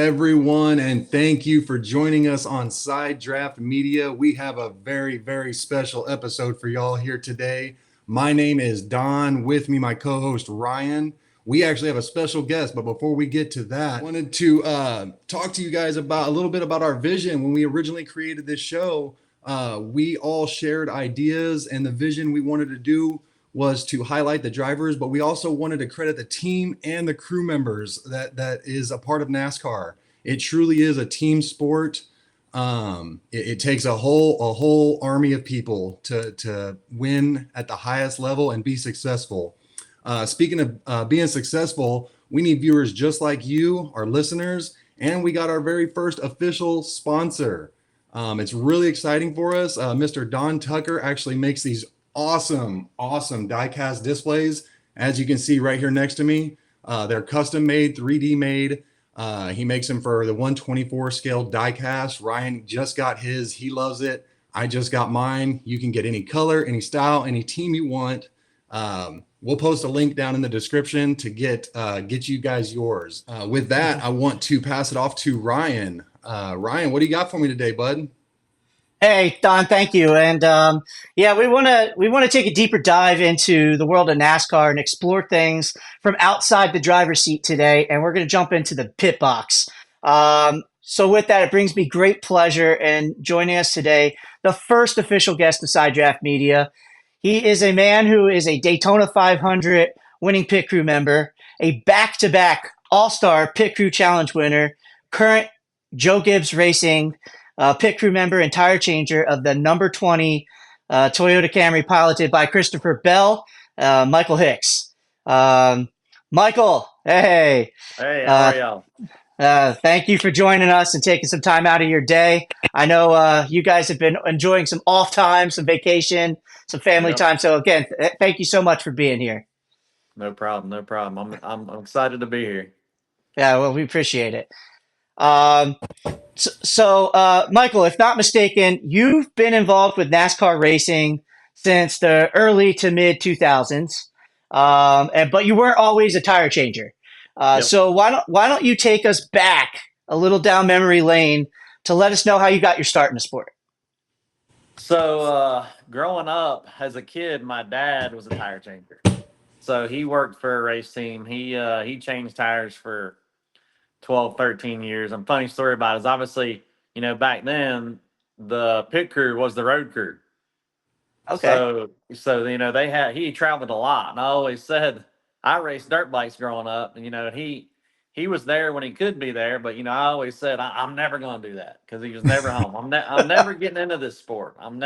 everyone, and thank you for joining us on Side Draft Media. We have a very, very special episode for y'all here today. My name is Don. With me, my co-host Ryan. We actually have a special guest, but before we get to that, I wanted to talk to you guys about a little bit about our vision. When we originally created this show, we all shared ideas, and the vision we wanted to do was to highlight the drivers, but we also wanted to credit the team and the crew members that is a part of NASCAR. It truly is a team sport. It takes a whole army of people to win at the highest level and be successful. Speaking of being successful, we need viewers just like you, our listeners, and we got our very first official sponsor. It's really exciting for us. Mr. Don Tucker actually makes these awesome diecast displays, as you can see right here next to me. They're custom made, 3D made. He makes them for the 124 scale diecast. Ryan just got his. He loves it. I just got mine. You can get any color, any style, any team you want. We'll post a link down in the description to get you guys yours. With that, I want to pass it off to Ryan. Ryan, what do you got for me today, bud? Hey, Don, thank you. And yeah, we want to take a deeper dive into the world of NASCAR and explore things from outside the driver's seat today. And we're going to jump into the pit box. So with that, it brings me great pleasure in joining us today, the first official guest of Side Draft Media. He is a man who is a Daytona 500 winning pit crew member, a back-to-back All-Star Pit Crew Challenge winner, current Joe Gibbs Racing pit crew member and tire changer of the number 20 Toyota Camry piloted by Christopher Bell, Michael Hicks. Michael, hey. Hey, how Uh, are y'all? Thank you for joining us and taking some time out of your day. I know you guys have been enjoying some off time, some vacation, some family Yep, time. So again, thank you so much for being here. no problem, no problem. I'm excited to be here. Yeah, well, we appreciate it. Um, Michael, if not mistaken, you've been involved with NASCAR racing since the early to mid 2000s, but you weren't always a tire changer. Yep. So why don't you take us back a little down memory lane to let us know how you got your start in the sport? So, growing up as a kid, my dad was a tire changer. So he worked for a race team. He changed tires for 12, 13 years. And funny story about it is obviously, back then the pit crew was the road crew. Okay. So he traveled a lot, and I always said I raced dirt bikes growing up, and he was there when he could be there, but I always said I'm never going to do that because he was never home. I'm never getting into this sport. I don't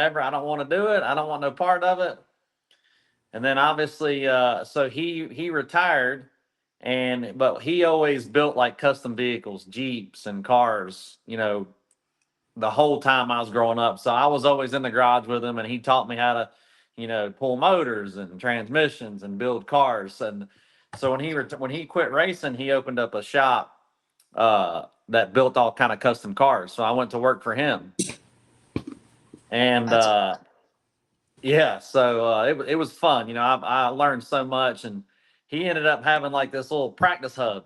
want to do it. I don't want no part of it. And then obviously, so he retired, but he always built like custom vehicles, Jeeps and cars, the whole time I was growing up. So I was always in the garage with him, and he taught me how to, pull motors and transmissions and build cars. And so when he quit racing, he opened up a shop that built all kind of custom cars. So I went to work for him, and That's yeah, so it was fun. I learned so much, and he ended up having like this little practice hub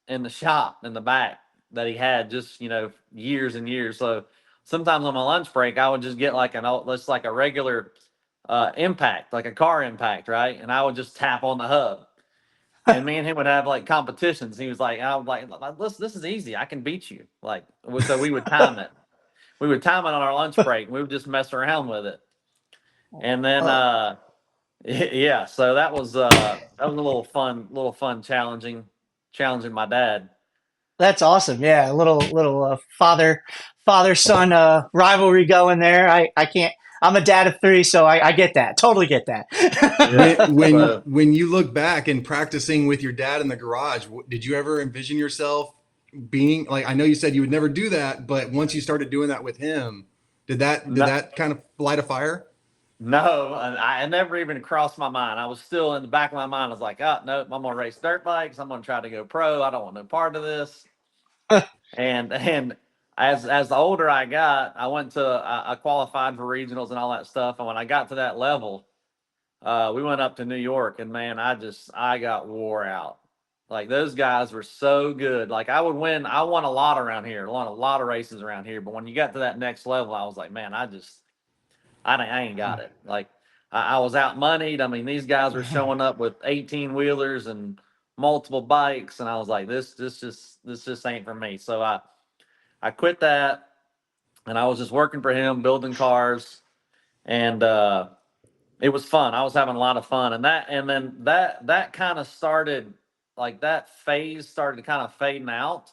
in the shop in the back that he had just years and years. So sometimes on my lunch break, I would just get like just like a regular impact, like a car impact, right? And I would just tap on the hub, and me and him would have like competitions. He was like, I was like, listen, this is easy. I can beat you. Like, so we would time it. We would time it on our lunch break, and we would just mess around with it. And then oh, yeah, so that was a little fun challenging my dad. that's awesome. Yeah, a little father son rivalry going there. I can't. I'm a dad of three, so I get that. Totally get Yeah. that. When So when you look back and practicing with your dad in the garage, did you ever envision yourself being like? I know you said you would never do that, but once you started doing that with him, did no, that kind of light a fire? no, I never even crossed my mind. I was still in the back of my mind. I was like, oh no, I'm gonna race dirt bikes. I'm gonna try to go pro. I don't want no part of this. And as the older I got, I went to I qualified for regionals and all that stuff. And when I got to that level, we went up to New York, and man, I got wore out. Like those guys were so good. Like I won a lot around here, a lot of races around here. But when you got to that next level, I was like, man, I ain't got it. Like I was out moneyed. I mean, these guys were showing up with 18 wheelers and multiple bikes, and I was like, this just ain't for me. So I quit that, and I was just working for him, building cars, and it was fun. I was having a lot of fun, and then that kind of started, like that phase started kind of fading out,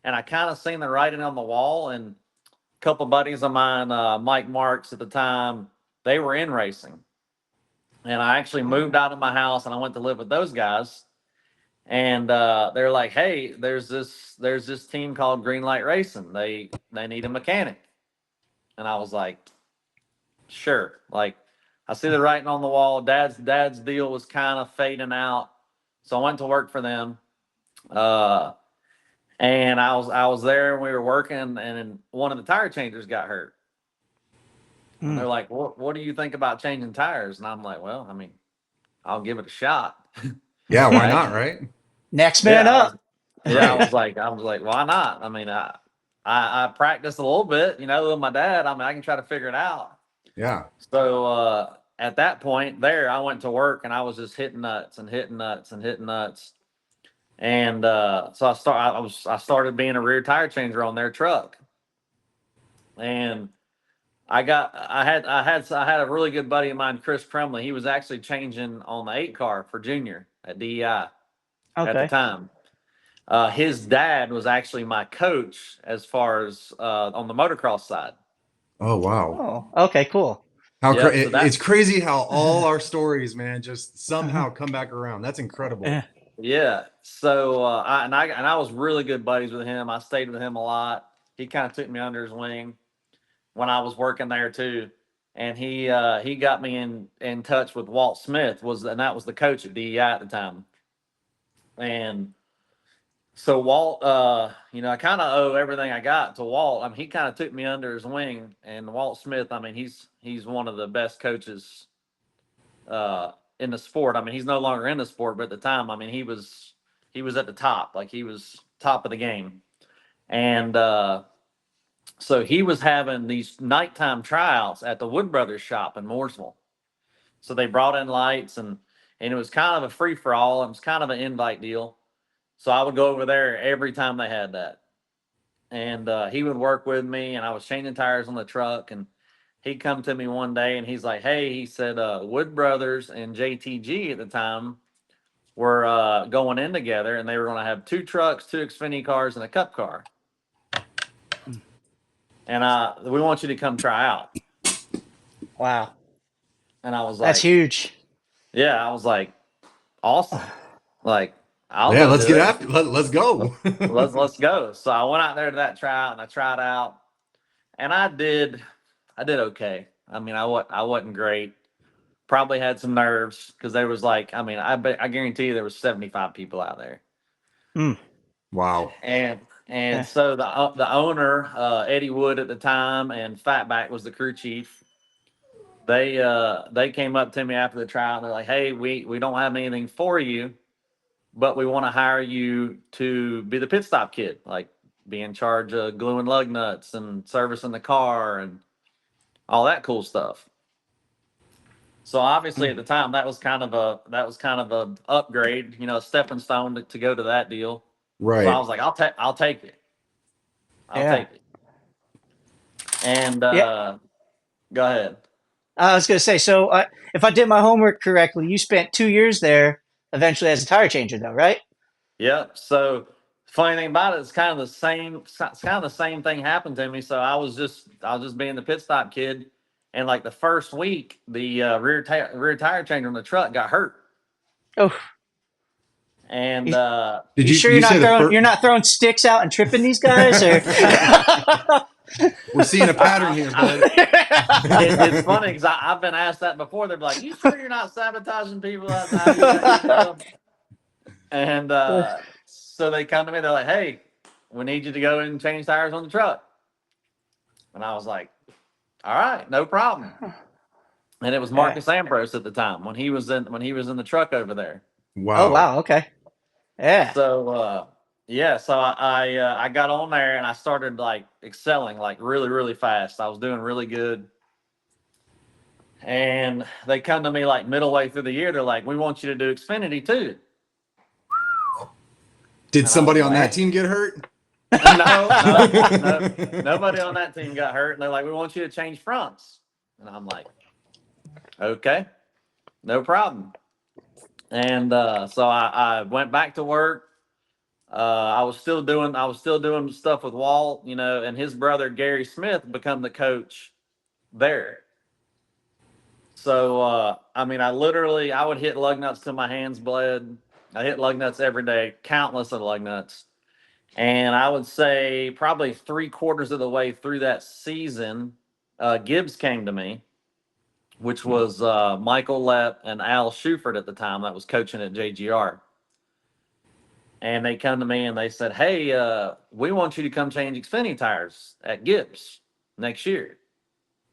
and I kind of seen the writing on the wall. And a couple buddies of mine, Mike Marks at the time, they were in racing, and I actually moved out of my house and I went to live with those guys. And they're like, "Hey, there's this team called Green Light Racing. They need a mechanic." And I was like, "Sure." Like, I see the writing on the wall. Dad's deal was kind of fading out, so I went to work for them. Uh, and I was there and we were working, and then one of the tire changers got hurt. And they're like, what do you think about changing tires? And I'm like, well, I mean, I'll give it a shot. Yeah, why Right? not, right? Next man up. I was like, why not? I mean, I practiced a little bit, with my dad. I mean, I can try to figure it out. Yeah. So at that point there, I went to work and I was just hitting nuts and hitting nuts and hitting nuts. And so I started being a rear tire changer on their truck. And I had a really good buddy of mine, Chris Crumley. He was actually changing on the 8 car for Junior at DEI at the Okay. time. His dad was actually my coach as far as on the motocross side. Oh, wow. Oh, okay, cool. It's crazy how all our stories, man, just somehow come back around. That's incredible. Yeah. So I was really good buddies with him. I stayed with him a lot. He kind of took me under his wing when I was working there too. And he got me in touch with Walt Smith, and that was the coach at DEI at the time. And so Walt, I kind of owe everything I got to Walt. I mean, he kind of took me under his wing, and Walt Smith, I mean, he's one of the best coaches in the sport. I mean, he's no longer in the sport, but at the time, I mean, he was at the top, like he was top of the game. And so he was having these nighttime tryouts at the Wood Brothers shop in Mooresville. So they brought in lights, and it was kind of a free for all. It was kind of an invite deal. So I would go over there every time they had that. And he would work with me, and I was changing tires on the truck. And he'd come to me one day and he's like, hey, he said, Wood Brothers and JTG at the time were going in together, and they were going to have 2 trucks, 2 Xfinity cars, and a Cup car. And we want you to come try out. Wow. And I was like, that's huge. Yeah, I was like, awesome. Like, let's get after. Let's go. let's go. So I went out there to that tryout and I tried out, and I did okay. I mean, I wasn't great. Probably had some nerves because there was like, I mean, I guarantee you there was 75 people out there. Wow. And so the owner, Eddie Wood at the time, and Fatback was the crew chief. They came up to me after the trial. They're like, hey, we don't have anything for you, but we want to hire you to be the pit stop kid, like be in charge of gluing lug nuts and servicing the car and all that cool stuff. So obviously at the time that was kind of a upgrade, a stepping stone to go to that deal. Right. So I was like, I'll take it. I'll take it. And go ahead. I was going to say, so if I did my homework correctly, you spent 2 years there eventually as a tire changer, though, right? Yep. So funny thing about it, it's kind of the same. It's kind of the same thing happened to me. So I was just being the pit stop kid, and like the first week, the rear tire changer on the truck got hurt. Oh. And did you sure you're not throwing sticks out and tripping these guys? Or we're seeing a pattern here, bud. It's funny because I've been asked that before. They're like, "You sure you're not sabotaging people outside?" And so they come to me. They're like, "Hey, we need you to go and change tires on the truck." And I was like, "All right, no problem." And it was Marcus Ambrose at the time when he was in the truck over there. Wow. Oh wow. Okay. Yeah. So I got on there and I started like excelling like really really fast. I was doing really good, and they come to me like middle way through the year. They're like, "We want you to do Xfinity too." Did And I was somebody on like, that team get hurt? no, nobody on that team got hurt. And they're like, "We want you to change fronts." And I'm like, "Okay, no problem." And so I went back to work. I was still doing stuff with Walt, you know, and his brother Gary Smith become the coach there. So I mean, I would hit lug nuts till my hands bled. I hit lug nuts every day, countless of lug nuts. And I would say probably 3/4 of the way through that season, Gibbs came to me, which was Michael Lepp and Al Schufert at the time that was coaching at JGR. And they come to me and they said, "Hey, we want you to come change Xfinity tires at Gibbs next year."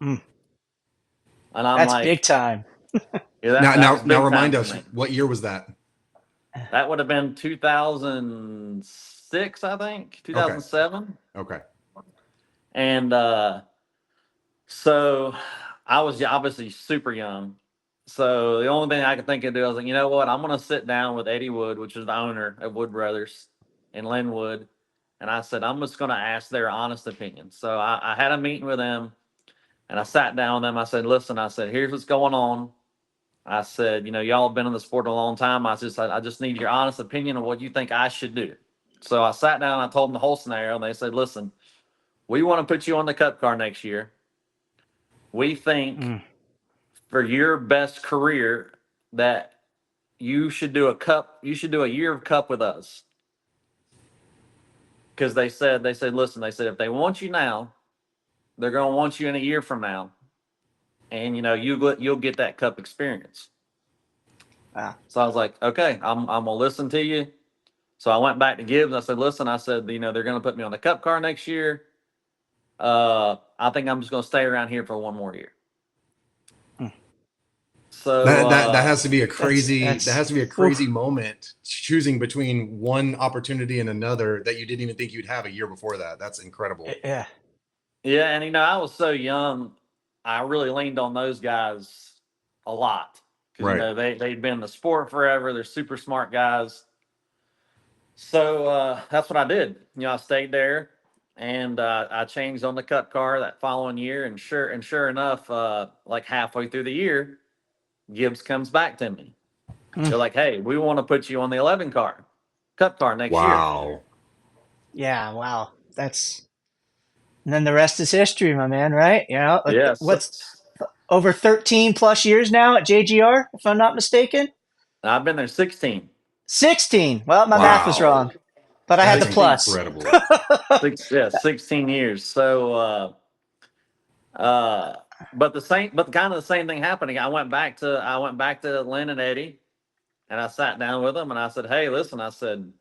Mm. And I'm That's like, big time. "Yeah, Now, that was now big time remind for us, me." what year was that? That would have been 2006, I think, Okay. 2007. Okay. And so I was obviously super young. So the only thing I could think of do, I was like, you know what? I'm going to sit down with Eddie Wood, which is the owner of Wood Brothers in Linwood. And I said, I'm just going to ask their honest opinion. So I had a meeting with them and I sat down with them. I said, listen, I said, here's what's going on. I said, you know, y'all have been in the sport a long time. I just need your honest opinion of what you think I should do. So I sat down and I told them the whole scenario. And they said, listen, we want to put you on the cup car next year. We think Mm. for your best career that you should do a year of cup with us. Because they said, listen, they said, if they want you now, they're going to want you in a year from now. And, you know, you'll get that cup experience. Wow. So I was like, okay, I'm going to listen to you. So I went back to Gibbs. I said, listen, I said, you know, they're going to put me on the cup car next year. I think I'm just going to stay around here for one more year. Mm. So That has to be a That's crazy moment, choosing between one opportunity and another that you didn't even think you'd have a year before that. That's incredible. yeah. yeah, and you know, I was so young, I really leaned on those guys a lot because you Right. know they'd been in the sport forever. They're super smart guys. So that's what I did. You know, I stayed there, and I changed on the cup car that following year. And sure enough, like halfway through the year, Gibbs comes back to me. Mm. They're like, "Hey, we want to put you on the 11 car, cup car next year." Wow. Yeah. Wow. And then the rest is history, my man. Right? You know, what's Yes, over 13 plus years now at JGR, if I'm not mistaken. I've been there 16. 16. Well, my math was wrong, Wow. but I had That's the plus. incredible. 16 years. So, but kind of the same thing happening. I went back to Lynn and Eddie, and I sat down with them, and I said, "Hey, listen," I said,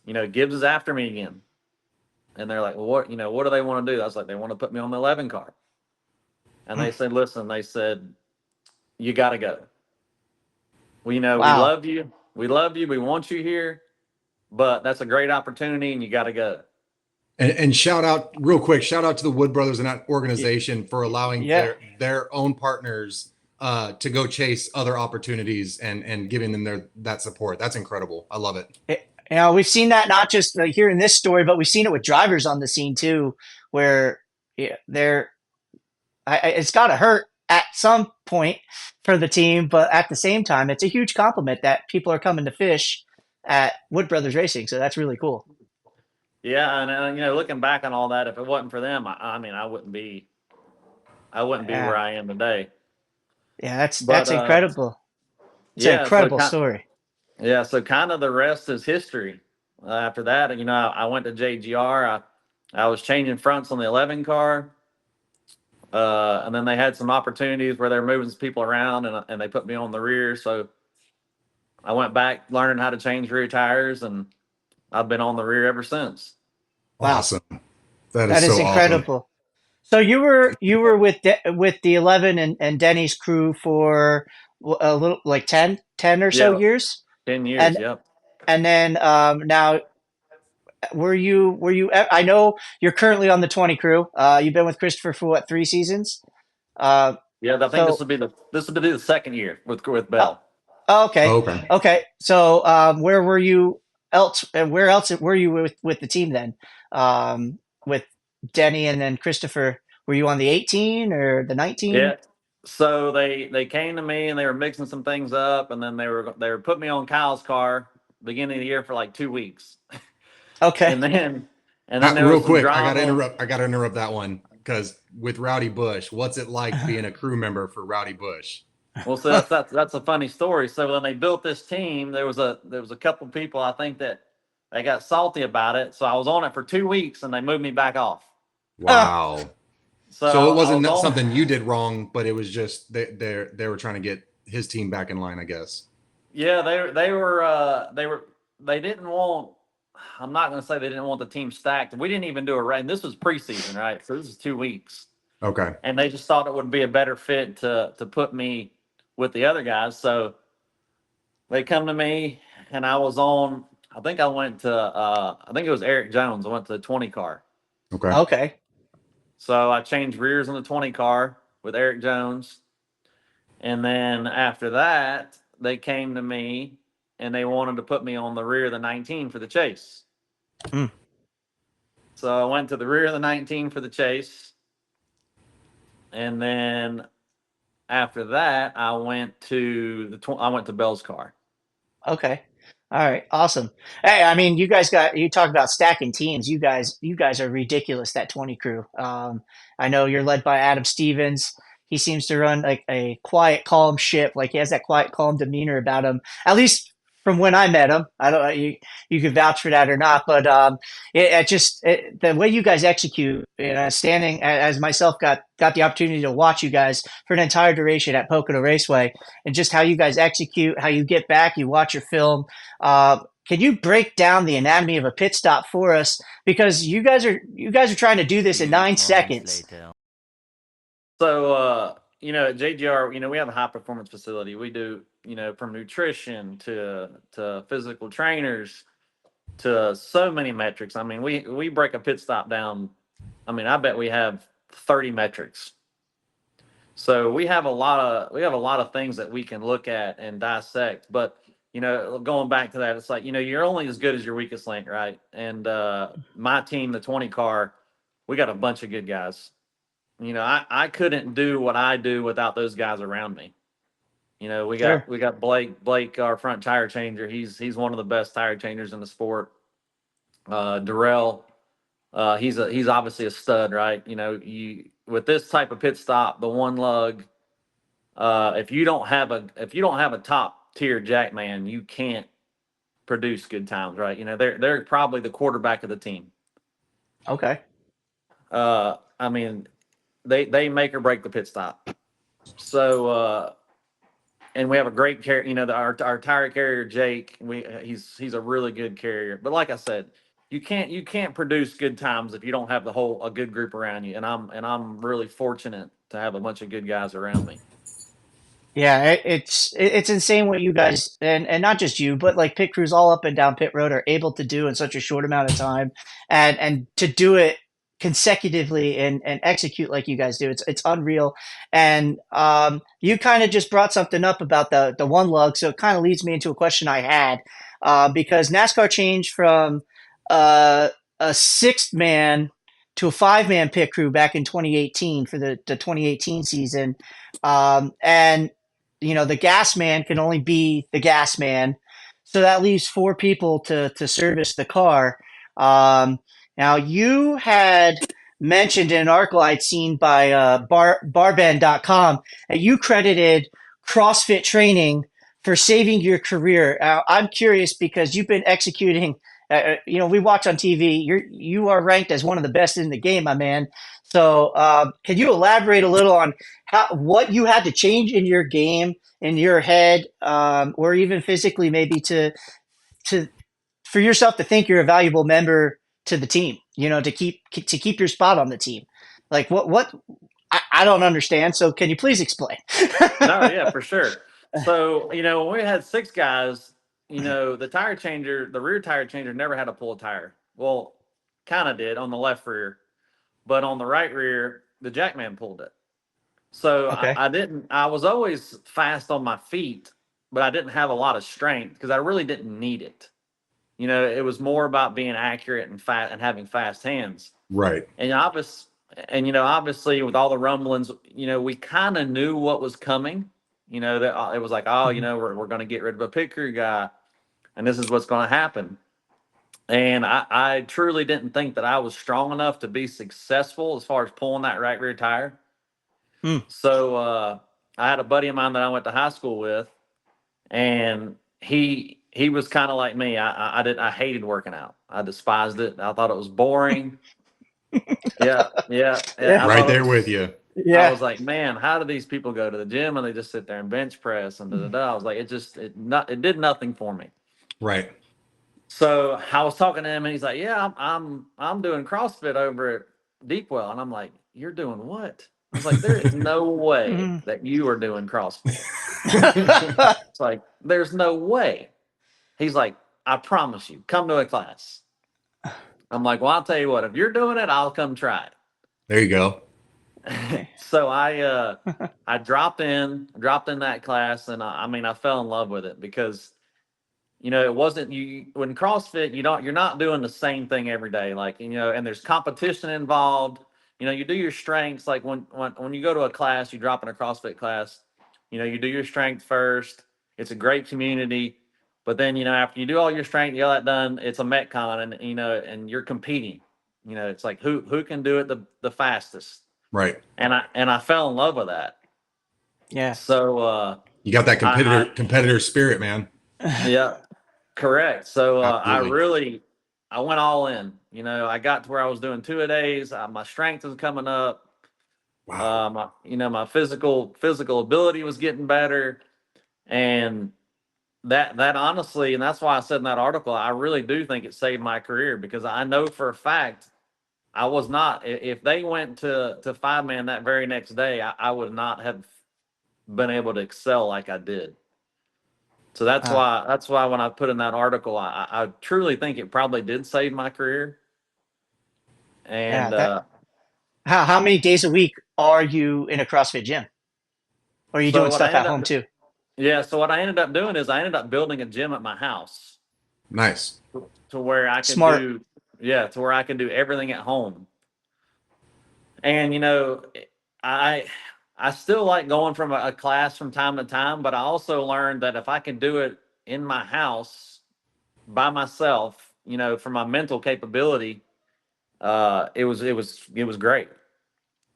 "you know, Gibbs is after me again," and they're like, "Well, what do they want to do?" I was like, "They want to put me on the 11 car," and they said, "Listen," they said, "you got to go. We know Wow. we love you, we want you here, but that's a great opportunity, and you got to go." And shout out real quick, shout out to the Wood Brothers and that organization for allowing Yeah. their own partners to go chase other opportunities and giving them that support. That's incredible. I love it. You know, we've seen that not just here in this story, but we've seen it with drivers on the scene too, where it's got to hurt at some point for the team, but at the same time, it's a huge compliment that people are coming to fish at Wood Brothers Racing. So that's really cool. Yeah, and you know, looking back on all that, if it wasn't for them, I mean, I wouldn't be where Yeah, I am today. yeah, that's But incredible. It's an yeah, so incredible story. so kind of the rest is history. After that, you know, I went to JGR. I was changing fronts on the 11 car, and then they had some opportunities where they're moving some people around, and they put me on the rear. So I went back learning how to change rear tires, and I've been on the rear ever since. Wow, Awesome. That is that is so awesome. incredible. So you were with the 11 and Denny's crew for a little like 10 or so Yeah, years, 10 years. and Yep. And then now, were you? I know you're currently on the 20 crew. You've been with Christopher for what, 3 seasons? Uh, Yeah, I think so this will be the second year with uh, Bell. oh, okay, Okay. okay. So where were you else? Where else were you with the team then? With Denny and then Christopher. Were you on the 18 or the 19? Yeah. So they came to me and they were mixing some things up, and then they were putting me on Kyle's car beginning of the year for like 2 weeks, Okay. and then there Real was some quick, I gotta drama. interrupt. I gotta interrupt that one because with Rowdy Bush, what's it like being a crew member for Rowdy Bush? Well, so that's a funny story. So when they built this team, there was a couple people I think that they got salty about it. So I was on it for 2 weeks, and they moved me back off. Wow. So So it I wasn't was on. something you did wrong, but it was just they were trying to get his team back in line, I guess. Yeah, they didn't want. I'm not going to say they didn't want the team stacked. We didn't even do a rain. This was preseason, right? So this is 2 weeks, Okay. and they just thought it would be a better fit to put me with the other guys. So they come to me, and I was on. I think I went to. I think it was Eric Jones. I went to the 20 car. Okay. Okay. So I changed rears in the 20 car with Eric Jones. And then after that, they came to me and they wanted to put me on the rear of the 19 for the chase. Mm. So I went to the rear of the 19 for the chase. And then after that, I went to Bell's car. Okay. All right. Awesome. Hey, I mean, you talk about stacking teams. You guys are ridiculous, that 20 crew. I know you're led by Adam Stevens. He seems to run like a quiet, calm ship. Like he has that quiet, calm demeanor about him. At least from when I met him. I don't know, you can vouch for that or not, but the way you guys execute, standing as myself got the opportunity to watch you guys for an entire duration at Pocono Raceway, and just how you guys execute, how you get back, you watch your film. Can you break down the anatomy of a pit stop for us? Because you guys are trying to do this in 9 seconds. So, at JGR, we have a high performance facility. We do, from nutrition to physical trainers to so many metrics. I mean, we break a pit stop down. I mean, I bet we have 30 metrics. So we have a lot of things that we can look at and dissect. But going back to that, it's like you're only as good as your weakest link, right? And my team, the 20 car, we got a bunch of good guys. I couldn't do what I do without those guys around me. We got Sure. we got Blake, our front tire changer. He's one of the best tire changers in the sport. Darrell, he's obviously a stud, right? You with this type of pit stop, the one lug. If you don't have a top tier jack man, you can't produce good times, right? They're probably the quarterback of the team. Okay. I mean, they make or break the pit stop. So and we have a great carrier. Our tire carrier Jake. He's a really good carrier. But like I said, you can't produce good times if you don't have a good group around you. And I'm really fortunate to have a bunch of good guys around me. Yeah, it's insane what you guys, and not just you, but like pit crews all up and down pit road are able to do in such a short amount of time, and to do it consecutively and execute like you guys do. It's unreal. And you kind of just brought something up about the one lug, so it kind of leads me into a question I had, because NASCAR changed from uh, a sixth man to a five-man pit crew back in 2018 for the 2018 season. And the gas man can only be the gas man. So that leaves four people to service the car. Now, you had mentioned in an article I'd seen by barbend.com that you credited CrossFit Training for saving your career. I'm curious because you've been executing. We watch on TV. You are ranked as one of the best in the game, my man. So, can you elaborate a little on what you had to change in your game, in your head, or even physically, maybe to for yourself to think you're a valuable member to the team? To keep your spot on the team. Like what I don't understand. So, can you please explain? No, yeah, for sure. So, when we had six guys, the tire changer, the rear tire changer never had to pull a tire. Well, kind of did on the left rear, but on the right rear, the jackman pulled it. So Okay. I was always fast on my feet, but I didn't have a lot of strength because I really didn't need it. It was more about being accurate and fat and having fast hands. Right. Obviously with all the rumblings, we kind of knew what was coming. That it was like, oh, we're going to get rid of a pit crew guy, and this is what's going to happen. And I truly didn't think that I was strong enough to be successful as far as pulling that right rear tire. So I had a buddy of mine that I went to high school with, and he was kind of like me. I hated working out. I despised it. I thought it was boring. Yeah. Yeah. Right there with you. I was like, man, how do these people go to the gym and they just sit there and bench press and da da da? I was like, it did nothing for me. Right. So I was talking to him, and he's like, yeah, I'm doing CrossFit over at Deepwell, and I'm like, you're doing what? I was like, there is no way that you are doing CrossFit. It's like, there's no way. He's like, I promise you, come to a class. I'm like, well, I'll tell you what, if you're doing it, I'll come try it. There you go. So I dropped in that class, and I fell in love with it because it wasn't when CrossFit, you're not doing the same thing every day. Like, and there's competition involved. You do your strengths. Like when you go to a class, you drop in a CrossFit class, you do your strength first. It's a great community. But then, after you do all your strength, you all that done, it's a Metcon, and, and you're competing. It's like who can do it the fastest. Right. And I fell in love with that. Yeah. So you got that competitor spirit, man. Yeah. Correct. So I went all in. I got to where I was doing 2-a-days. My strength was coming up. Wow. My physical ability was getting better, and that honestly, and that's why I said in that article, I really do think it saved my career, because I know for a fact I was not. If they went to 5-man that very next day, I would not have been able to excel like I did. So that's why when I put in that article, I truly think it probably did save my career. And how many days a week are you in a CrossFit gym? Or are you doing stuff at home too? Yeah. So what I ended up doing is I ended up building a gym at my house. Nice. To where I can do everything at home. And I still like going from a class from time to time, but I also learned that if I can do it in my house by myself, for my mental capability, it was great.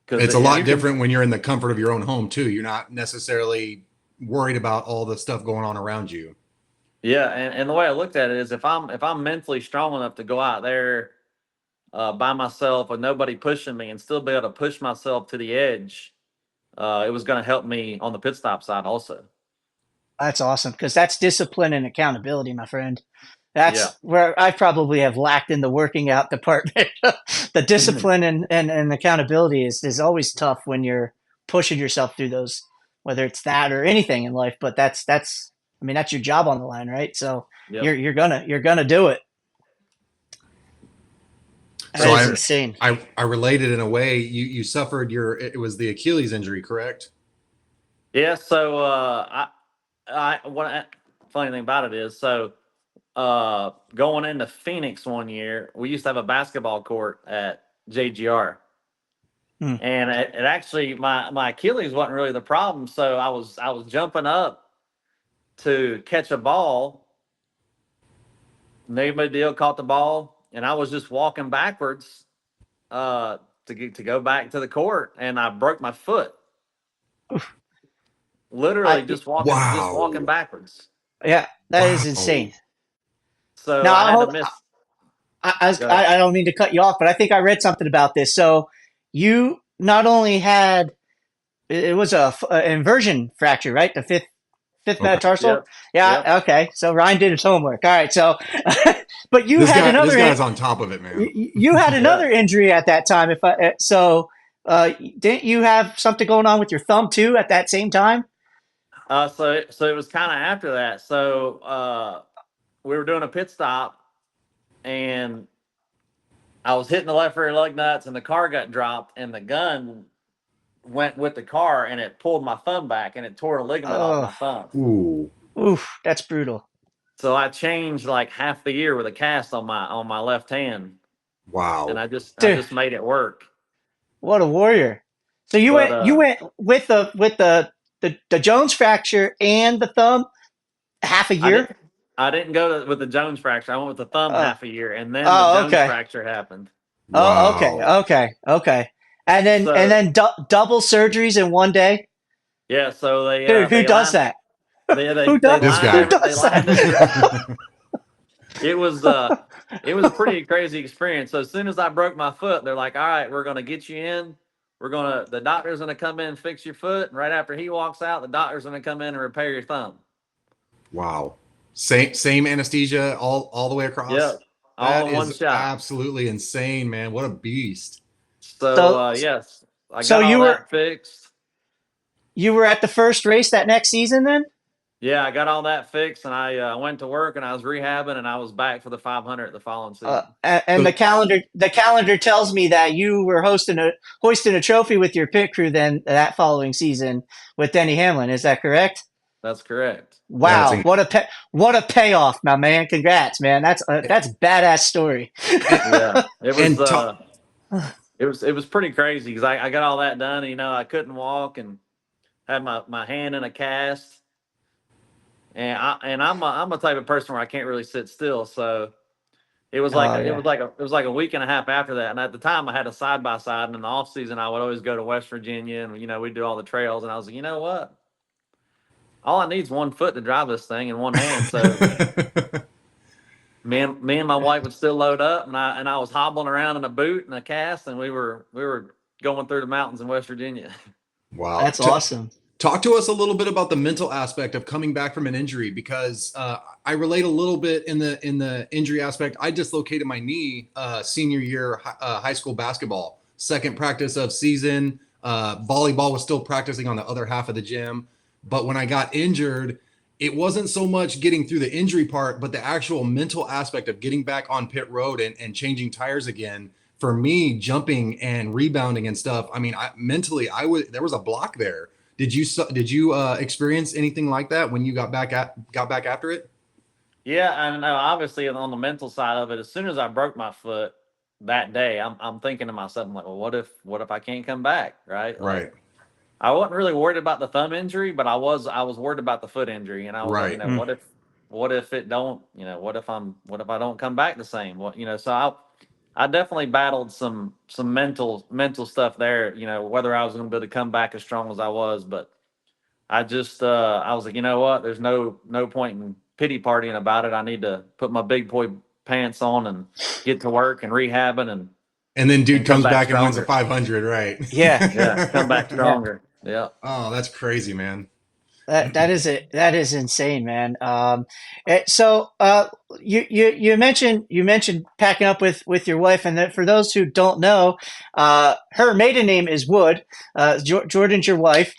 It's a lot different when you're in the comfort of your own home too. You're not necessarily worried about all the stuff going on around you. Yeah, and the way I looked at it is, if I'm mentally strong enough to go out there by myself with nobody pushing me and still be able to push myself to the edge, it was going to help me on the pit stop side also. That's awesome, because that's discipline and accountability, my friend. That's where I probably have lacked in the working out department. The discipline and accountability is always tough when you're pushing yourself through those, whether it's that or anything in life. But that's your job on the line, right? So you're gonna do it. So That is insane. I related in a way. You suffered it was the Achilles injury, correct? Yeah. So funny thing about it is, so going into Phoenix one year, we used to have a basketball court at JGR. And it actually, my Achilles wasn't really the problem. So I was jumping up to catch a ball. No big deal, caught the ball, and I was just walking backwards to go back to the court, and I broke my foot. Literally just walking backwards. Yeah, that is insane. So now, I had to miss. I don't mean to cut you off, but I think I read something about this. So you not only had, it was an inversion fracture, right? The fifth metatarsal. Yep. Yeah. Yep. Okay. So Ryan did his homework. All right. So, but you had another. This guy's on top of it, man. You had another injury at that time. Didn't you have something going on with your thumb too at that same time? So it was kind of after that. So we were doing a pit stop, and I was hitting the left rear lug nuts, and the car got dropped, and the gun went with the car, and it pulled my thumb back, and it tore a ligament off my Oh, thumb. Ooh, oof, that's brutal. So I changed like half the year with a cast on my left hand, and wow. I Dude, just made it work. what a warrior. So you But went with the Jones fracture and the thumb half a I year? didn't I didn't go with the Jones fracture. I went with the thumb Oh, half a year, and then the oh, Jones okay. fracture happened. Oh, okay, Wow. okay. And So then double surgeries in one day. yeah, so Dude, who they does lined that? Who they does This lined who guy. they does lined that? every. It was it was a pretty crazy experience. So as soon as I broke my foot, they're like, "All right, we're gonna get you in. The doctor's gonna come in and fix your foot. And right after he walks out, the doctor's gonna come in and repair your thumb." Wow. Same anesthesia all the way across. Yep, all That in one is shot. absolutely insane, man. What a beast. So So yes, I so got all that fixed. you were at the first race that next season then? Yeah, I got all that fixed, and I went to work, and I was rehabbing, and I was back for the 500 the following season. And So the calendar tells me that you were hoisting a trophy with your pit crew then that following season with Denny Hamlin. Is that correct? That's correct. that's Wow, what a payoff, my man! Congrats, man. That's badass story. and, Yeah, and talk. it was pretty crazy because I got all that done. And, I couldn't walk and had my hand in a cast, and I'm a type of person where I can't really sit still. So Oh yeah. it was like a week and a half after that. And at the time, I had a side by side, and in the off season, I would always go to West Virginia, and we'd do all the trails. And I was like, you know what? All I need is one foot to drive this thing and one hand. So me and my wife would still load up, and I was hobbling around in a boot and a cast, and we were going through the mountains in West Virginia. Wow. That's awesome. Talk to us a little bit about the mental aspect of coming back from an injury, because I relate a little bit in the injury aspect. I dislocated my knee senior year high school basketball, second practice of season. Volleyball was still practicing on the other half of the gym, but when I got injured, it wasn't so much getting through the injury part, but the actual mental aspect of getting back on pit road and changing tires again. For me, jumping and rebounding and stuff. I mean, mentally, there was a block there. Did you experience anything like that when you got back after it? Yeah, I know. Obviously, on the mental side of it, as soon as I broke my foot that day, I'm thinking to myself, I'm like, well, what if I can't come back, right? Like, Right, I wasn't really worried about the thumb injury, but I was worried about the foot injury, and I was like, right. Mm. what if it don't, what if I don't come back the same? So I definitely battled some mental stuff there, whether I was going to be able to come back as strong as I was, but I was like, you know what? There's no point in pity partying about it. I need to put my big boy pants on and get to work and rehabbing And then dude and come comes back back and wins a stronger. 500, right? Yeah, Yeah, come back yeah. stronger. Yeah. Oh, that's crazy, man. That is it. That is insane, man. So you mentioned packing up with your wife, and that for those who don't know, her maiden name is Wood. Jordan's your wife,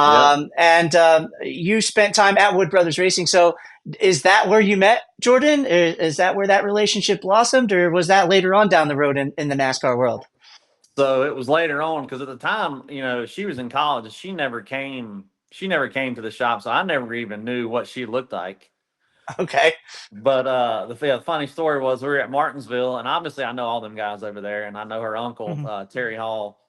Yep. and you spent time at Wood Brothers Racing. So is that where you met Jordan? Is that where that relationship blossomed, or was that later on down the road in the NASCAR world? So it was later on because at the time, she was in college and she never came to the shop, so I never even knew what she looked like. Okay. But the funny story was we were at Martinsville, and obviously I know all them guys over there, and I know her uncle Mhm. Terry Hall,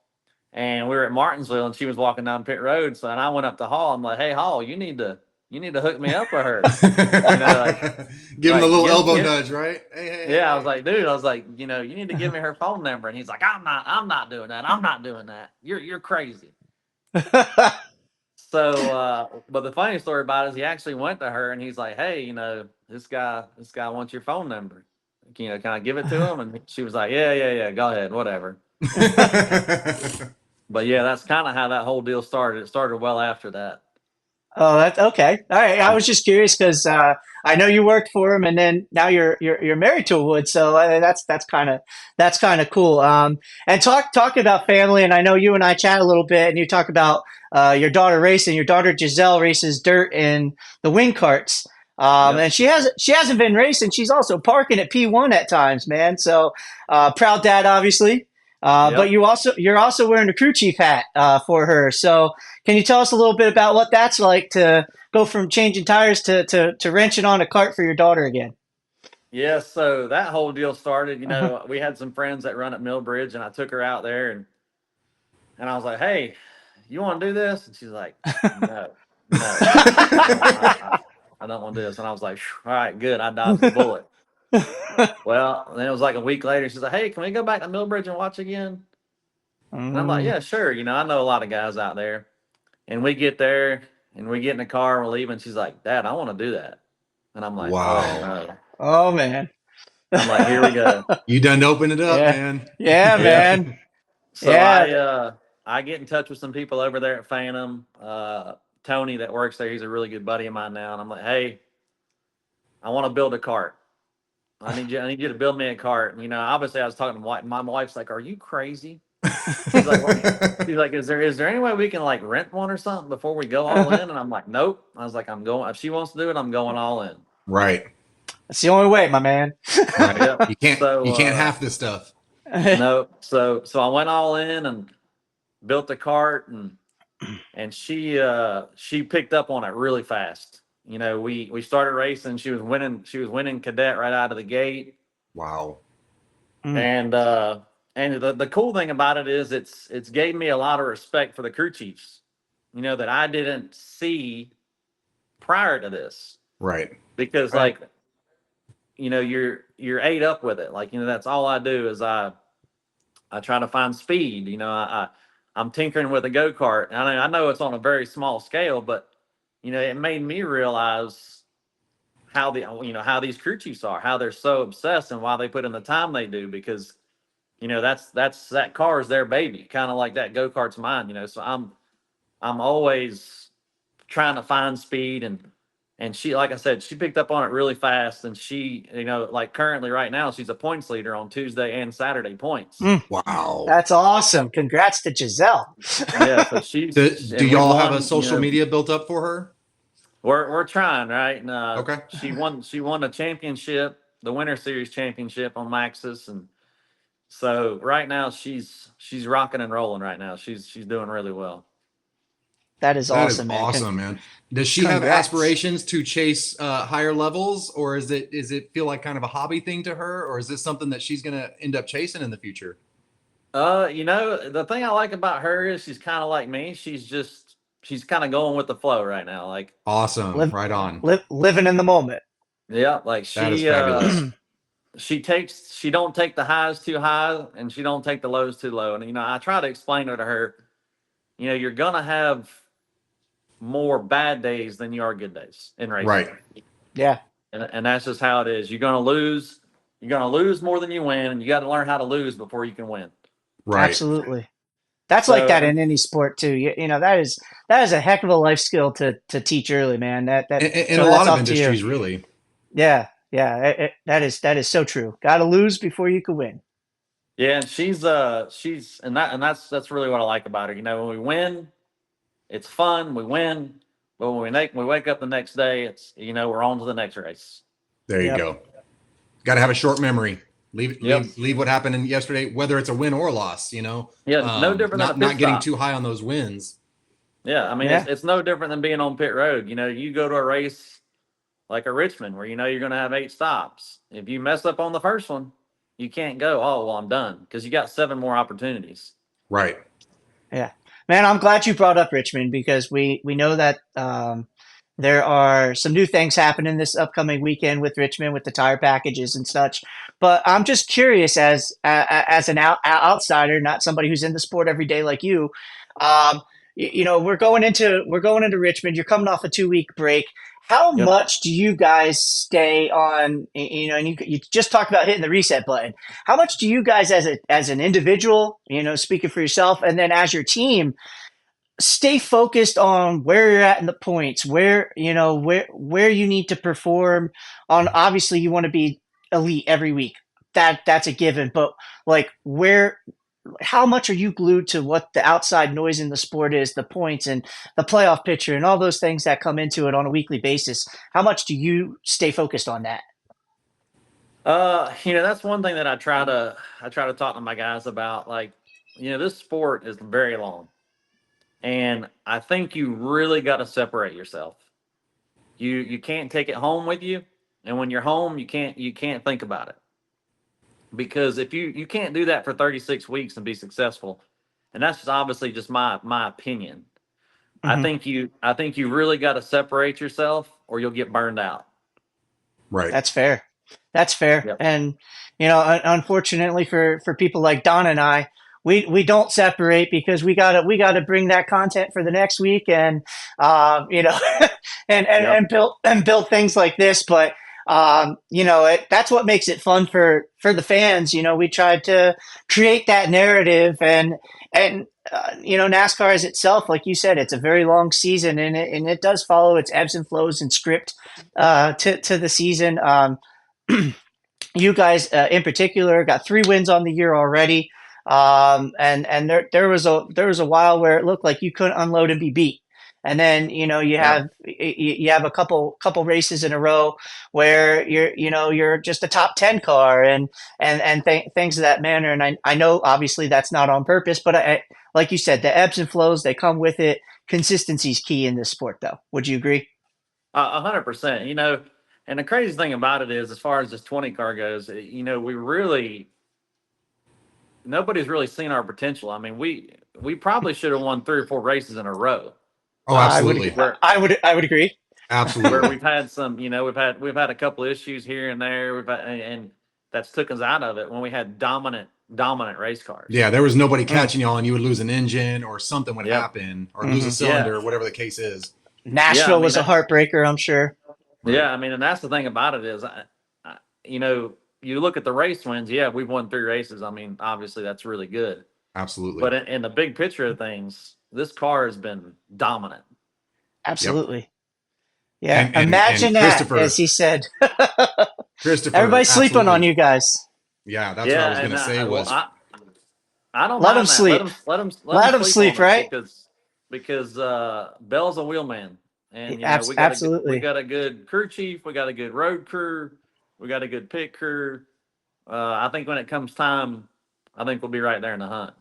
and we were at Martinsville, and she was walking down pit road. So and I went up to Hall. I'm like, "Hey, Hall, you need to hook me up with her." Give him the Like little elbow nudge, right? yeah. I was Hey. like, dude, I was like, you need to give me her phone number. And he's like, I'm not doing that. I'm not doing that. You're crazy. So, but the funny story about it is he actually went to her and he's like, hey, this guy wants your phone number. Can I give it to him? And she was like, yeah. Go ahead, whatever. But yeah, that's kind of how that whole deal started. It started well after that. Oh, that's okay. All right. I was just curious because I know you worked for him, and then now you're married to a Wood, so that's kind of cool. And talking about family, and I know you and I chat a little bit, and you talk about your daughter racing. Your daughter Giselle races dirt in the wing carts. Yep. And she hasn't been racing. She's also parking at P1 at times, man. So proud dad, obviously. But Yep. you're also wearing a crew chief hat for her. So can you tell us a little bit about what that's like to go from changing tires to wrenching on a cart for your daughter again? Yeah, so that whole deal started, we had some friends that run at Millbridge, and I took her out there, and I was like, "Hey, you want to do this?" And she's like, "No, no, I don't want to do this." And I was like, "All right, good, I dodged the bullet." Well, then it was like a week later. She's like, "Hey, can we go back to Millbridge and watch again?" And I'm like, Mm. "Yeah, sure." I know a lot of guys out there, and we get there, and we get in the car, and we're leaving. She's like, "Dad, I want to do that," and I'm like, "Oh Wow. no." Oh man. I'm like, "Here we go." You done opened it up, Yeah. man. Yeah, Yeah. man. So Yeah. I get in touch with some people over there at Phantom. Tony that works there, he's a really good buddy of mine now, and I'm like, "Hey, I want to build a cart. I need you to build me a cart." And, obviously I was talking to my wife's like, "Are you crazy?" She's like, "What?" She's like, "Is there any way we can like rent one or something before we go all in?" And I'm like, "Nope." I was like, "I'm going. If she wants to do it, I'm going all in." Right. That's the only way, my man. Right. Yep. You can't half this stuff. No. So I went all in and built the cart, and she picked up on it really fast. We started racing. She was winning cadet right out of the gate. Wow. Mm. And the cool thing about it is it's gave me a lot of respect for the crew chiefs, that I didn't see prior to this. Right. Because Right. like, you're ate up with it. Like, that's all I do is I try to find speed. I'm tinkering with a go-kart. I know it's on a very small scale, but it made me realize how these crew chiefs are, how they're so obsessed, and why they put in the time they do, because that car is their baby, kind of like that go-kart's mine. So I'm always trying to find speed, and she, like I said, she picked up on it really fast, and she, like currently right now, she's a points leader on Tuesday and Saturday points. Mm. Wow. That's awesome. Congrats to Giselle. Yeah, so Do and we y'all have a won. social media built up for her? We're trying, right? And Okay. she won the championship, the Winter Series championship on Maxis, and so right now she's rocking and rolling right now. She's doing really well. That is That is awesome, man. awesome, man. Does she have Congrats. aspirations to chase higher levels, or is it feel like kind of a hobby thing to her, or is this something that she's going to end up chasing in the future? The thing I like about her is she's kind of like me. She's kind of going with the flow right now. Like, Awesome. Live, Right on. living in the moment. yeah, like That is fabulous. she don't take the highs too high, and she don't take the lows too low. And I try to explain to her, you're gonna have more bad days than you are good days in racing. Right. Yeah. And that's just how it is. You're gonna lose. You're gonna lose more than you win, and you got to learn how to lose before you can win. Right. Absolutely. That's like So, that in any sport too. That is a heck of a life skill to teach early, man. In So a that's lot of off to you. industries, really. Yeah, yeah. That is so true. Got to lose before you can win. yeah, and that's really what I like about her. When we win, it's fun. We win, but when we wake up the next day, it's we're on to the next race. There you Yep. go. Got to have a short memory. Leave Yep. leave what happened in yesterday, whether it's a win or a loss. Yeah, no different than a Not pit getting stop. too high on those wins. Yeah, I mean Yeah. it's no different than being on pit road. You go to a race like a Richmond where you're going to have 8 stops. If you mess up on the first one, you can't go, "Oh, well, I'm done," because you got 7 more opportunities. Right. Yeah, man, I'm glad you brought up Richmond because we know that there are some new things happening this upcoming weekend with Richmond with the tire packages and such. But I'm just curious as an outsider, not somebody who's in the sport every day like you. Um, we're going into Richmond. You're coming off a 2 week break. How Yep. much do you guys stay on? And you just talked about hitting the reset button. How much do you guys as an individual, speaking for yourself, and then as your team, stay focused on where you're at in the points, where you need to perform on? Obviously, you want to be elite every week. That's a given. But like, where how much are you glued to what the outside noise in the sport is, the points and the playoff picture and all those things that come into it on a weekly basis? How much do you stay focused on that? That's one thing that I try to talk to my guys about. Like, this sport is very long, and I think you really got to separate yourself. You can't take it home with you, and when you're home, you can't think about it, because if you can't do that for 36 weeks and be successful, and that's just obviously just my opinion. I Mhm. think you really got to separate yourself, or you'll get burned out. Right. That's fair. That's fair. Yep. And unfortunately for people like Don and I, we don't separate because we gotta bring that content for the next week, and Yep. and build things like this. But that's what makes it fun for the fans. We tried to create that narrative, and NASCAR is itself, like you said, it's a very long season, and it does follow its ebbs and flows and script to the season. You guys, in particular, got 3 wins on the year already, and there was a while where it looked like you couldn't unload and be beat. And then you Yeah. have a couple races in a row where you're just a top 10 car, and things of that manner. And I know obviously that's not on purpose, but like you said, the ebbs and flows, they come with it. Consistency is key in this sport, though. Would you agree? 100%. And the crazy thing about it is, as far as this 20 car goes, we really nobody's really seen our potential. I mean, we probably should have won 3 or 4 races in a row. Oh, I would absolutely. Where I would agree. where Absolutely. we've had some, we've had a couple issues here and there. And that's took us out of it when we had dominant race cars. Yeah, there was nobody Mm. catching y'all, and you would lose an engine, or something would Yep. happen, or lose a Hmm. Yeah. cylinder, whatever the case is. Yeah. I Nashville mean was a that. heartbreaker, I'm sure. Right. Yeah. I mean, and that's the thing about it is, I you look at the race wins. Yeah, we've won 3 races. I mean, obviously that's really good. Absolutely. But in the big picture of things, this car has been dominant. Yep. Absolutely. Yeah. And Imagine that, as Christopher, he said. Christopher, Everybody's sleeping on absolutely. you guys. Yeah, that's what I Yeah, was and gonna say well, was I don't Let them mind that. Let sleep. them let them Let them sleep on sleep, us, right? because Bell's a wheelman, and we Absolutely. got a good crew chief, we got a good road crew, we got a good pit crew. I think when it comes time, I think we'll be right there in the hunt.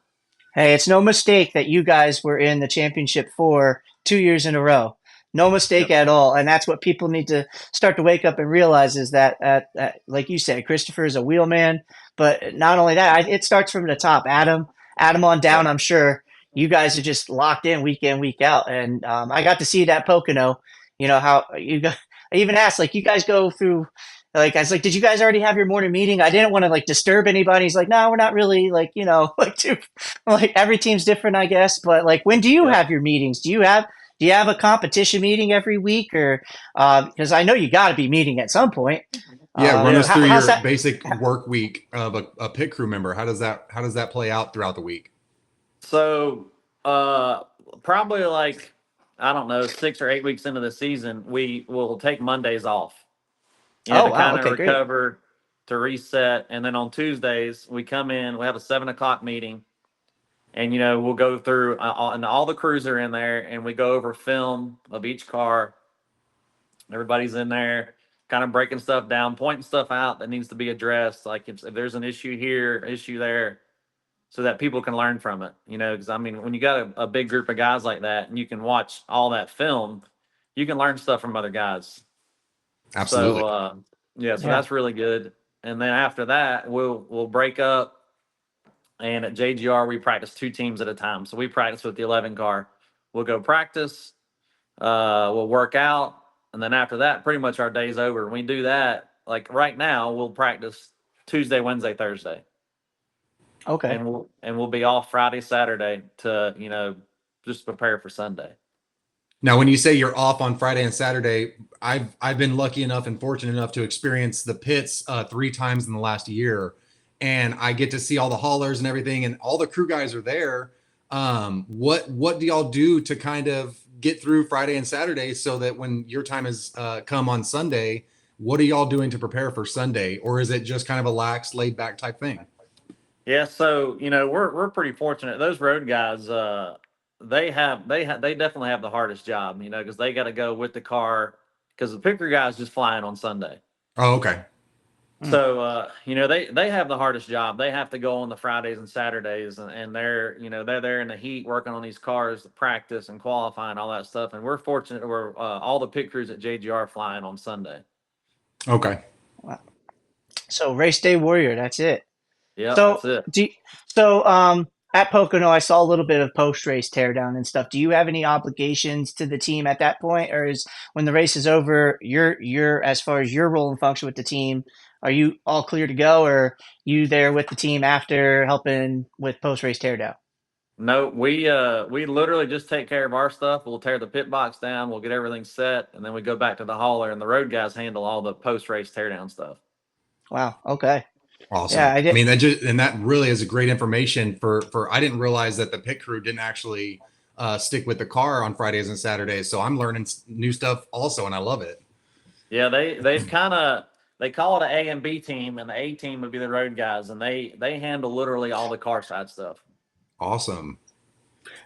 Hey, it's no mistake that you guys were in the championship for 2 years in a row. No mistake Yep. at all. And that's what people need to start to wake up and realize is that like you said, Christopher is a wheelman. But not only that, it starts from the top. Adam on down, Yep. I'm sure you guys are just locked in, week out. And I got to see that Pocono, how you got. I even asked, like, you guys go through. Like, I was like, did you guys already have your morning meeting? I didn't want to like disturb anybody. He's like, no, we're not really, like, like too, like every team's different, I guess. But like, when do you Yep. have your meetings? Do you have a competition meeting every week, or because I know you got to be meeting at some point. yeah. Run Yeah. us through How's your that? basic work week of a pit crew member. How does that play out throughout the week? So, uh, probably like, I don't know, 6 or 8 weeks into the season, we will take Mondays off, Oh to wow, kind of okay, great. recover, to reset, and then on Tuesdays we come in. We have a 7 o'clock meeting, and we'll go through, and all the crews are in there, and we go over film of each car. Everybody's in there, kind of breaking stuff down, pointing stuff out that needs to be addressed. Like if there's an issue here, issue there, so that people can learn from it. Because I mean, when you got a big group of guys like that, and you can watch all that film, you can learn stuff from other guys. So Absolutely. yeah, so Yeah. that's really good. And then after that, we'll break up, and at JGR we practice 2 teams at a time. So we practice with the 11 car. We'll go practice. We'll work out, and then after that, pretty much our day's over. We do that. Like right now, we'll practice Tuesday, Wednesday, Thursday, Okay. and we'll be off Friday, Saturday to just prepare for Sunday. Now, when you say you're off on Friday and Saturday, I've been lucky enough and fortunate enough to experience the pits 3 times in the last year, and I get to see all the haulers and everything, and all the crew guys are there. What do y'all do to kind of get through Friday and Saturday so that when your time is come on Sunday, what are y'all doing to prepare for Sunday, or is it just kind of a lax, laid back type thing? Yeah, so we're pretty fortunate. Those road guys, they definitely have the hardest job, because they got to go with the car because the picker guys just flying on Sunday. Oh, okay. Mm. So they have the hardest job. They have to go on the Fridays and Saturdays, and they're there in the heat working on these cars, to practice and qualifying all that stuff. And we're fortunate we're all the pit crews at JGR flying on Sunday. Okay. Wow. So race day warrior, that's it. Yeah, So that's it. at Pocono, I saw a little bit of post race teardown and stuff. Do you have any obligations to the team at that point, or is when the race is over, you're as far as your role and function with the team, are you all clear to go, or you there with the team after helping with post race teardown? No, we literally just take care of our stuff. We'll tear the pit box down. We'll get everything set, and then we go back to the hauler, and the road guys handle all the post race teardown stuff. Wow. Okay. Yeah, Awesome. I I did. mean, that really is a great information for I didn't realize that the pit crew didn't actually stick with the car on Fridays and Saturdays. So I'm learning new stuff also, and I love it. Yeah, they call it an A and B team, and the A team would be the road guys, and they handle literally all the car side stuff. Awesome.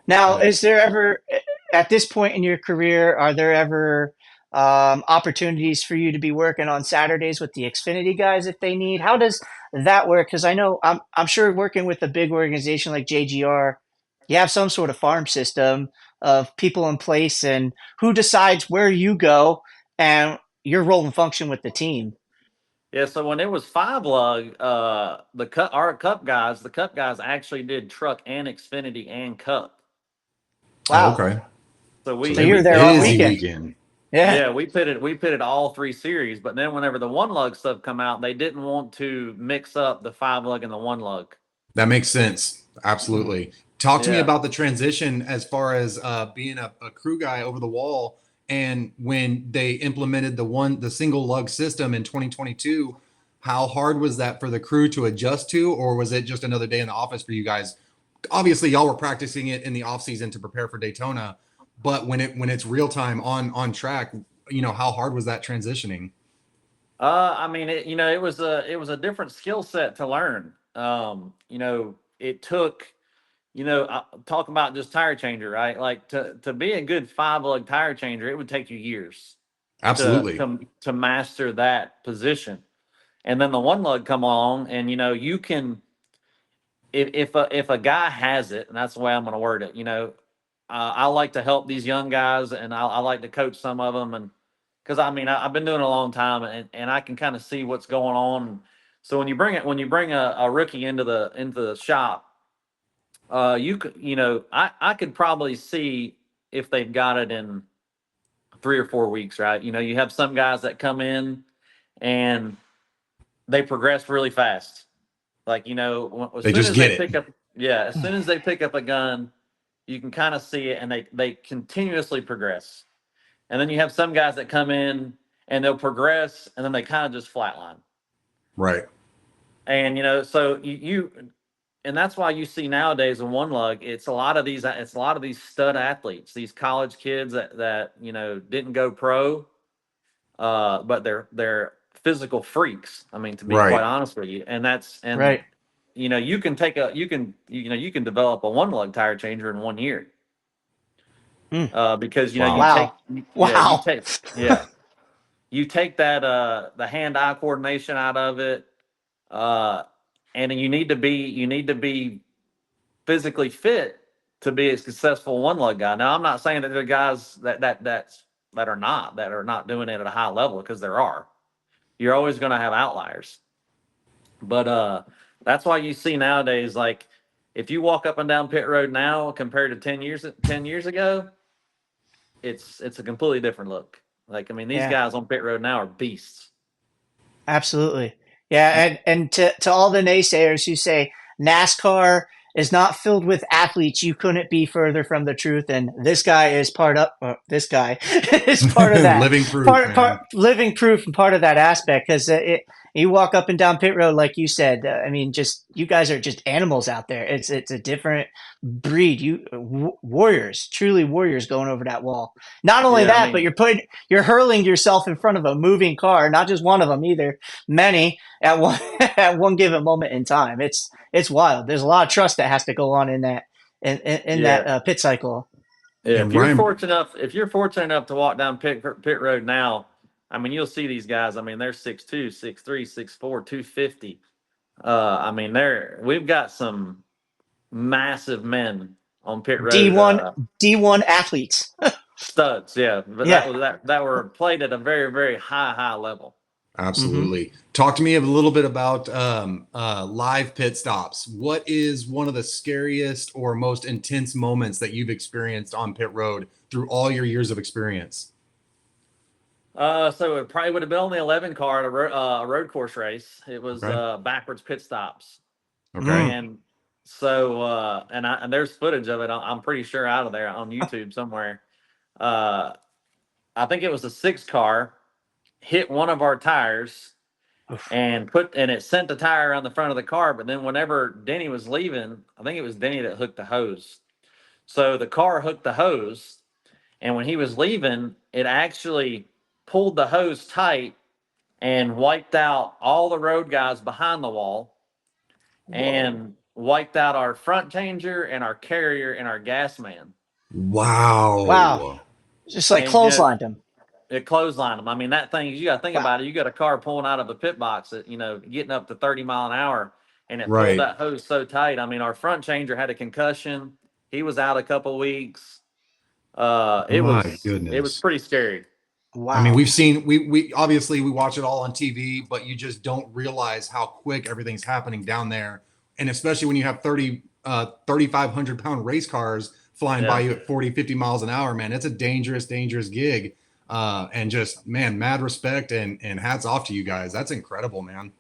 Now, is there ever, at this point in your career, are there ever opportunities for you to be working on Saturdays with the Xfinity guys if they need? How does that work? Because I know I'm sure working with a big organization like JGR, you have some sort of farm system of people in place, and who decides where you go and your role and function with the team. Yeah, so when it was 5 lug, the cup guys actually did truck and Xfinity and cup. Oh, Wow. okay. So So we you're Busy there all weekend. weekend. Yeah. yeah, we pitted all 3 series, but then whenever the 1 lug stuff come out, they didn't want to mix up the 5 lug and the 1 lug. That makes sense. Absolutely. Talk to me Yeah. about the transition as far as being a crew guy over the wall, and when they implemented the single lug system in 2022. How hard was that for the crew to adjust to, or was it just another day in the office for you guys? Obviously, y'all were practicing it in the off season to prepare for Daytona, but when it's real time on track, how hard was that transitioning? I mean, it was a different skill set to learn. It took, talk about just tire changer, right? Like to be a good 5 lug tire changer, it would take you years to Absolutely. to master that position. And then the 1 lug come along, and you can, if a guy has it, and that's the way I'm going to word it. I like to help these young guys, and I like to coach some of them, and because I've been doing it a long time, and I can kind of see what's going on. So when you bring a rookie into the shop, I could probably see if they've got it in 3 or 4 weeks, right? You have some guys that come in and they progress really fast. Like, as They soon just as get they it. pick up, yeah, as soon as they pick up a gun, you can kind of see it, and they continuously progress. And then you have some guys that come in and they'll progress, and then they kind of just flatline. Right. And so and that's why you see nowadays in 1 lug, it's a lot of these stud athletes, these college kids that didn't go pro, but they're physical freaks. I mean, to be quite Right. honest with you, and Right. you can develop a 1 lug tire changer in 1 year, Hmm. because Wow. Wow. Wow. you take that the hand eye coordination out of it, uh, and you need to be physically fit to be a successful 1 lug guy. Now, I'm not saying that there are guys that are not doing it at a high level, because there are. You're always going to have outliers, but that's why you see nowadays, like, if you walk up and down pit road now compared to 10 years ago, it's a completely different look. Like, I mean, these Yeah. guys on pit road now are beasts. Absolutely. Yeah, and to all the naysayers who say NASCAR is not filled with athletes, you couldn't be further from the truth. And this guy is this guy is part of that, Living proof, man. living proof and part of that aspect, because You walk up and down pit road, like you said. I mean, just you guys are just animals out there. It's a different breed. Warriors, truly warriors, going over that wall. Not only Yeah, I that, but mean, you're hurling yourself in front of a moving car. Not just one of them either. Many at one at one given moment in time. It's wild. There's a lot of trust that has to go on in that in yeah, that pit cycle. yeah. And Ryan, If you're fortunate enough to walk down pit road now, I mean, you'll see these guys. I mean, they're 6'2", 6'3", 6'4", 250. I mean, we've got some massive men on pit D road. one D1 athletes. Studs, yeah, but Yeah. that were played at a very, very high level. Hmm. absolutely. Talk to me a little bit about live pit stops. What is one of the scariest or most intense moments that you've experienced on pit road through all your years of experience? So it probably would have been on the 11 car at a road course race. It was Okay. backwards pit stops, Okay. Mm. and so and there's footage of it. I'm pretty sure out of there on YouTube somewhere. Uh, I think it was a 6 car hit one of our tires Oof. and it sent the tire around the front of the car. But then whenever Denny was leaving, I think it was Denny that hooked the hose. So the car hooked the hose, and when he was leaving, it actually pulled the hose tight and wiped out all the road guys behind the wall and wiped out our front changer and our carrier and our gas man. Wow. Wow. Just like And you know, clotheslined him. it clotheslined them. I mean, that thing, you got to think Wow. about it. You got a car pulling out of a pit box at, getting up to 30 mile an hour, and it pulled Right. that hose so tight. I mean, our front changer had a concussion. He was out a couple weeks. My It was goodness. pretty scary. I mean, Wow. we've seen we obviously we watch it all on TV, but you just don't realize how quick everything's happening down there. And especially when you have 3,500 pound race cars flying by Yeah. you at 40, 50 miles an hour, man, it's a dangerous, dangerous gig. And just, man, mad respect and hats off to you guys. That's incredible, man.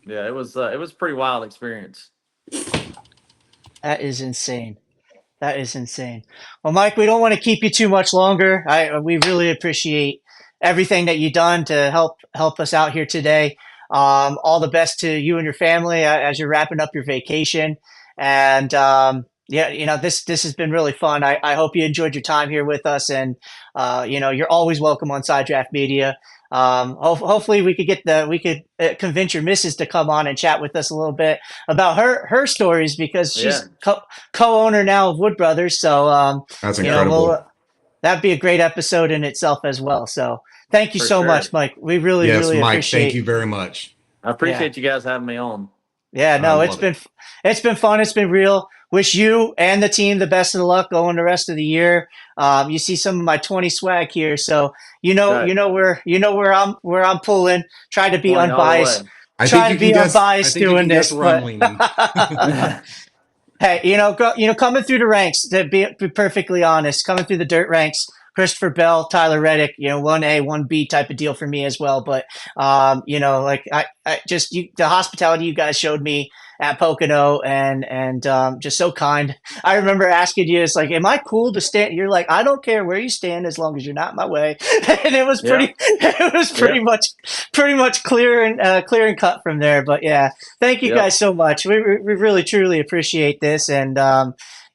Yeah. It was a pretty wild experience. That is insane. That is insane. Well, Mike, we don't want to keep you too much longer. We really appreciate everything that you've done to help us out here today. All the best to you and your family as you're wrapping up your vacation. And yeah, this has been really fun. I hope you enjoyed your time here with us. And you're always welcome on Side Draft Media. Hopefully we could convince your missus to come on and chat with us a little bit about her stories, because Yeah. she's co-owner now of Wood Brothers. So That's you know incredible. that'd be a great episode in itself as well. So thank you For so sure. much, Mike. We really Yes, really Mike, appreciate. thank you very much. I appreciate you guys having me on. Yeah, I no, love it. it's been fun. It's been real. Wish you and the team the best of the luck going the rest of the year. You see some of my 20 swag here, so Right. where I'm pulling. Try to be 20 all the unbiased. way. I Try think to you be can guess. I unbiased think you doing can guess this, where I'm but leaning. hey, coming through the ranks, to be perfectly honest, coming through the dirt ranks, Christopher Bell, Tyler Reddick, 1A, 1B type of deal for me as well. But, like I just, the hospitality you guys showed me at Pocono and just so kind. I remember asking you, it's like, am I cool to stand? You're like, I don't care where you stand as long as you're not in my way. And it was Yeah. pretty much clear and cut from there. But yeah, thank you Yep. guys so much. We really truly appreciate this, and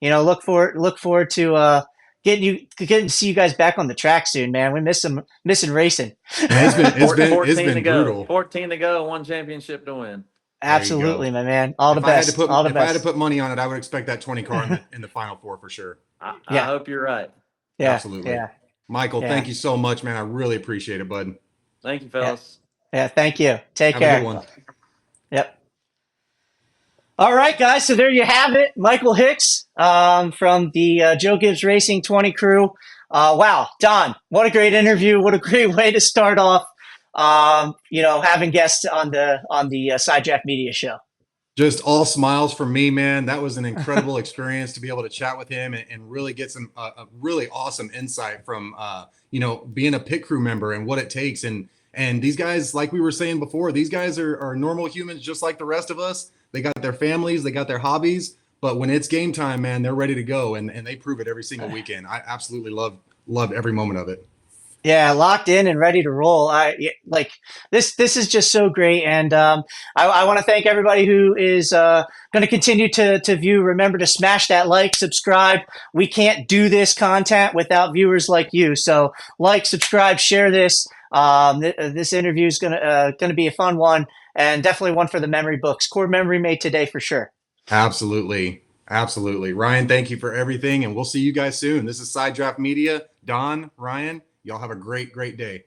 look forward to getting to see you guys back on the track soon, man. We missing racing. Man, it's 14 to been go. brutal. 14 to go. One championship to win. There you Absolutely, go. my man. All the If I had to best. put All the if I had to best. put money on it, I would expect that 20 car in the final four for sure. I Yeah. hope you're right. Yeah. Absolutely. Yeah. Michael, Yeah. thank you so much, man. I really appreciate it, bud. Thank you, fellas. Yeah. Thank you. Take Have care. a good one. Yep. All right, guys. So there you have it. Michael Hicks from the Joe Gibbs Racing 20 crew. Wow, Don, what a great interview. What a great way to start off, having guests on the Side Draft Media show. Just all smiles from me, man. That was an incredible experience to be able to chat with him and really get some a really awesome insight from being a pit crew member and what it takes. And these guys, like we were saying before, these guys are normal humans just like the rest of us. They got their families, they got their hobbies, but when it's game time, man, they're ready to go, and they prove it every single weekend. I absolutely love every moment of it. Yeah, locked in and ready to roll. Like this. This is just so great, and I want to thank everybody who is going to continue to view. Remember to smash that like, subscribe. We can't do this content without viewers like you. So like, subscribe, share this. This interview is gonna be a fun one, and definitely one for the memory books. Core memory made today for sure. Absolutely. Absolutely. Ryan, thank you for everything. And we'll see you guys soon. This is Side Draft Media. Don, Ryan, y'all have a great, great day.